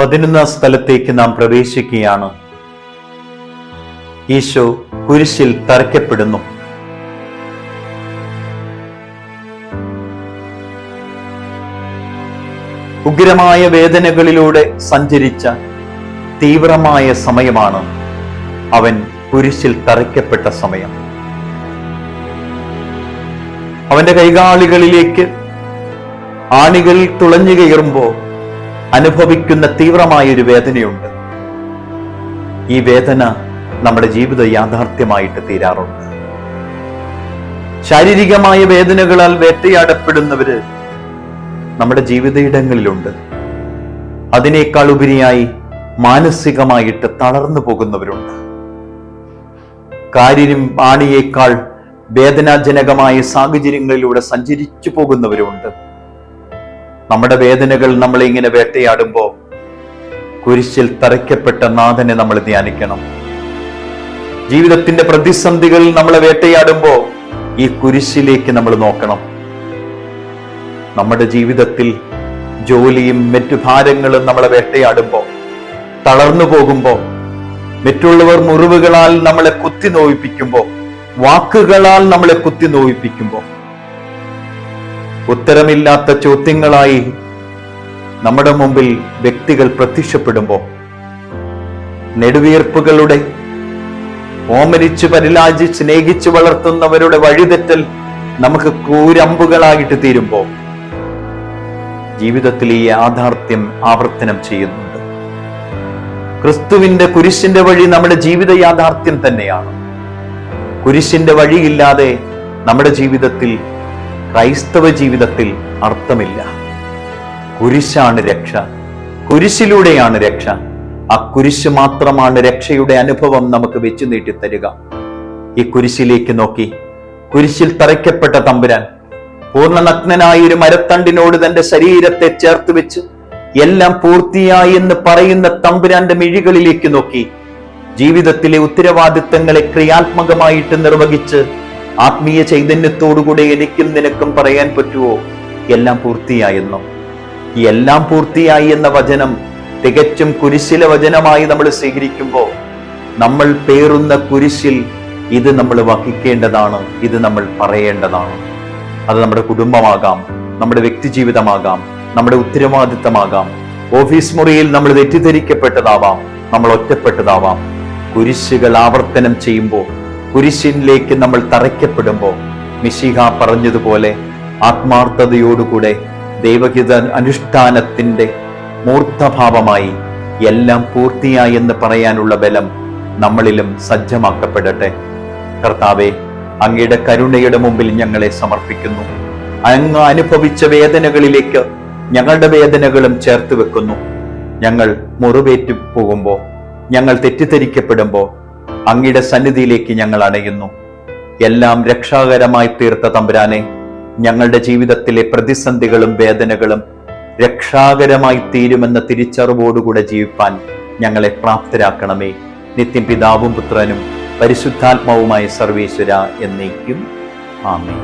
11 സ്ഥലത്തേക്ക് നാം പ്രവേശിക്കുകയാണ്. ഈശോ കുരിശിൽ തറയ്ക്കപ്പെടുന്നു. ഉഗ്രമായ വേദനകളിലൂടെ സഞ്ചരിച്ച തീവ്രമായ സമയമാണ് അവൻ കുരിശിൽ തറയ്ക്കപ്പെട്ട സമയം. അവന്റെ കൈകാലുകളിലേക്ക് ആണികൾ തുളഞ്ഞു കയറുമ്പോൾ അനുഭവിക്കുന്ന തീവ്രമായൊരു വേദനയുണ്ട്. ഈ വേദന നമ്മുടെ ജീവിത യാഥാർത്ഥ്യമായിട്ട് തീരാറുണ്ട്. ശാരീരികമായ വേദനകളാൽ വേട്ടയാടപ്പെടുന്നവര് നമ്മുടെ ജീവിതയിടങ്ങളിലുണ്ട്. അതിനേക്കാൾ ഉപരിയായി മാനസികമായിട്ട് തളർന്നു പോകുന്നവരുണ്ട്. കാര്യം ആണിയേക്കാൾ വേദനാജനകമായ സാഹചര്യങ്ങളിലൂടെ സഞ്ചരിച്ചു പോകുന്നവരുണ്ട്. നമ്മുടെ വേദനകൾ നമ്മളെ ഇങ്ങനെ വേട്ടയാടുമ്പോൾ കുരിശിൽ തറയ്ക്കപ്പെട്ട നാഥനെ നമ്മൾ ധ്യാനിക്കണം. ജീവിതത്തിന്റെ പ്രതിസന്ധികൾ നമ്മളെ വേട്ടയാടുമ്പോൾ ഈ കുരിശിലേക്ക് നമ്മൾ നോക്കണം. നമ്മുടെ ജീവിതത്തിൽ ജോലിയും മറ്റു ഭാരങ്ങളും നമ്മളെ വേട്ടയാടുമ്പോൾ, തളർന്നു പോകുമ്പോൾ, മറ്റുള്ളവർ മുറിവുകളാൽ നമ്മളെ കുത്തി നോവിപ്പിക്കുമ്പോൾ, വാക്കുകളാൽ നമ്മളെ കുത്തി നോവിപ്പിക്കുമ്പോൾ, ഉത്തരമില്ലാത്ത ചോദ്യങ്ങളായി നമ്മുടെ മുമ്പിൽ വ്യക്തികൾ പ്രത്യക്ഷപ്പെടുമ്പോൾ, നെടുവീർപ്പുകളുടെ ഓമനിച്ച് പരിലാജി സ്നേഹിച്ചു വളർത്തുന്നവരുടെ വഴിതെറ്റൽ നമുക്ക് കൂരമ്പുകളായിട്ട് തീരുമ്പോൾ ജീവിതത്തിൽ ഈ യാഥാർത്ഥ്യം ആവർത്തനം ചെയ്യുന്നുണ്ട്. ക്രിസ്തുവിന്റെ കുരിശിന്റെ വഴി നമ്മുടെ ജീവിത യാഥാർത്ഥ്യം തന്നെയാണ്. കുരിശിന്റെ വഴിയില്ലാതെ നമ്മുടെ ജീവിതത്തിൽ, ക്രൈസ്തവ ജീവിതത്തിൽ അർത്ഥമില്ല. കുരിശാണ് രക്ഷ, കുരിശിലൂടെയാണ് രക്ഷ. ആ കുരിശ് മാത്രമാണ് രക്ഷയുടെ അനുഭവം നമുക്ക് വെച്ചു നീട്ടിത്തരിക. ഈ കുരിശിലേക്ക് നോക്കി, കുരിശിൽ തറയ്ക്കപ്പെട്ട തമ്പുരാൻ പൂർണ്ണനഗ്നനായ ഒരു മരത്തണ്ടിനോട് തന്റെ ശരീരത്തെ ചേർത്ത് വെച്ച് എല്ലാം പൂർത്തിയായി എന്ന് പറയുന്ന തമ്പുരാന്റെ മിഴികളിലേക്ക് നോക്കി ജീവിതത്തിലെ ഉത്തരവാദിത്തങ്ങളെ ക്രിയാത്മകമായിട്ട് നിർവഹിച്ച് ആത്മീയ ചൈതന്യത്തോടുകൂടെ എനിക്കും നിനക്കും പറയാൻ പറ്റുമോ എല്ലാം പൂർത്തിയായെന്നോ? ഈ എല്ലാം പൂർത്തിയായി എന്ന വചനം തികച്ചും കുരിശിലെ വചനമായി നമ്മൾ സ്വീകരിക്കുമ്പോൾ നമ്മൾ പേറുന്ന കുരിശിൽ ഇത് നമ്മൾ വഹിക്കേണ്ടതാണ്, ഇത് നമ്മൾ പറയേണ്ടതാണ്. അത് നമ്മുടെ കുടുംബമാകാം, നമ്മുടെ വ്യക്തി ജീവിതമാകാം, നമ്മുടെ ഉത്തരവാദിത്തമാകാം, ഓഫീസ് മുറിയിൽ നമ്മൾ തെറ്റിദ്ധരിക്കപ്പെട്ടതാവാം, നമ്മൾ ഒറ്റപ്പെട്ടതാവാം. കുരിശുകൾ ആവർത്തനം ചെയ്യുമ്പോൾ, കുരിശിലേക്ക് നമ്മൾ തറയ്ക്കപ്പെടുമ്പോൾ മിശിഹ പറഞ്ഞതുപോലെ ആത്മാർത്ഥതയോടുകൂടെ ദൈവഹിത അനുഷ്ഠാനത്തിന്റെ മൂർത്തഭാവമായി എല്ലാം പൂർത്തിയായി എന്ന് പറയാനുള്ള ബലം നമ്മളിലും സജ്ജമാക്കപ്പെടട്ടെ. കർത്താവേ, അങ്ങയുടെ കരുണയുടെ മുമ്പിൽ ഞങ്ങളെ സമർപ്പിക്കുന്നു. അങ്ങ് അനുഭവിച്ച വേദനകളിലേക്ക് ഞങ്ങളുടെ വേദനകളും ചേർത്ത് വെക്കുന്നു. ഞങ്ങൾ മുറിവേറ്റു പോകുമ്പോൾ, ഞങ്ങൾ തെറ്റിദ്ധരിക്കപ്പെടുമ്പോൾ അങ്ങയുടെ സന്നിധിയിലേക്ക് ഞങ്ങൾ അണയുന്നു. എല്ലാം രക്ഷാകരമായി തീർത്ത തമ്പുരാനെ, ഞങ്ങളുടെ ജീവിതത്തിലെ പ്രതിസന്ധികളും വേദനകളും രക്ഷാകരമായി തീരുമെന്ന തിരിച്ചറിവോടുകൂടെ ജീവിപ്പാൻ ഞങ്ങളെ പ്രാപ്തരാക്കണമേ. നിത്യം പിതാവും പുത്രനും പരിശുദ്ധാത്മാവുമായ സർവേശ്വര എന്നേക്കും ആമേൻ.